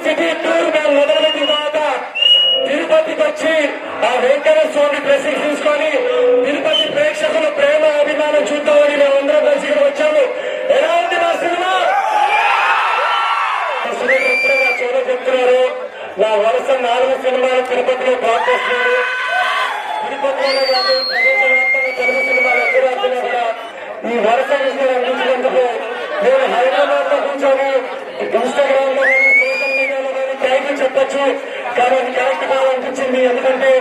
City tour మేము మొదలుపెట్టిన తర్వాత తిరుపతికి వచ్చి ఆ వెంకటేశ్వర స్వామి బ్లెస్సింగ్ తీసుకొని తిరుపతి ప్రేక్షకుల ప్రేమ అభిమానం చూద్దామని మేము అందరం కలిసి వచ్చాము. ఎలా ఉంది మా సినిమా? ఎప్పుడో నా చోట చెప్తున్నారు, నా వరుస 4 సినిమాలు తిరుపతిలో బ్లాక్ చేస్తున్నారు. తిరుపతిలోనే కాదు ప్రపంచవ్యాప్తంగా తెలుగు సినిమాలు ఎక్కడ వచ్చినా కూడా ఈ వరుస విషయాలు అందించినందుకు నేను హైదరాబాద్ లో కూర్చొని ఇన్స్టాగ్రామ్ లో కానీ సోషల్ మీడియాలో కానీ థ్యాంక్ యూ చెప్పొచ్చు, కానీ అది కరెక్ట్ కావాలనిపించింది. ఎందుకంటే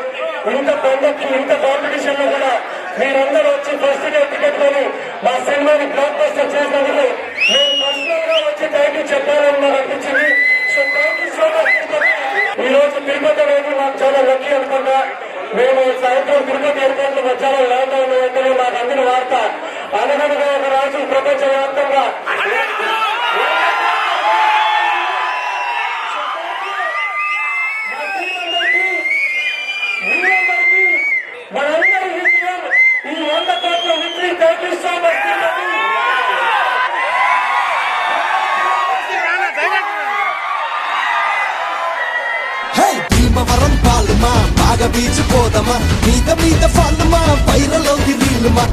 ఇంత పండుగకి ఇంత కాంపిటీషన్ లో కూడా మీరందరూ వచ్చి ఫస్ట్ డే టికెట్ కొని మా సినిమాని బ్లాక్ బస్టర్ చేసినందుకు మేము పర్సనల్ గా వచ్చి థ్యాంక్ యూ చెప్పాలని నాకు అనిపించింది. So thank you so much Tirupati. ఈ రోజు తిరుపతి అనేది నాకు చాలా లక్కీ అనుకున్నా. మేము సాయంత్రం తిరుపతి ఎయిర్పోర్ట్ లో మధ్యాహ్నం ల్యాండ్ అయిన వెంటనే నాకు అందిన వార్త అనగనగా ఒక రాజు ప్రపంచ వ్యాప్తంగా మనందరి విజయం ఈ 100 కోట్ల victory. Thank you so much. Bhimavaram పాలుమా బాగా బీచిపోదమా మీద మీద ఫాలుమా పైరలోకి వీలుమా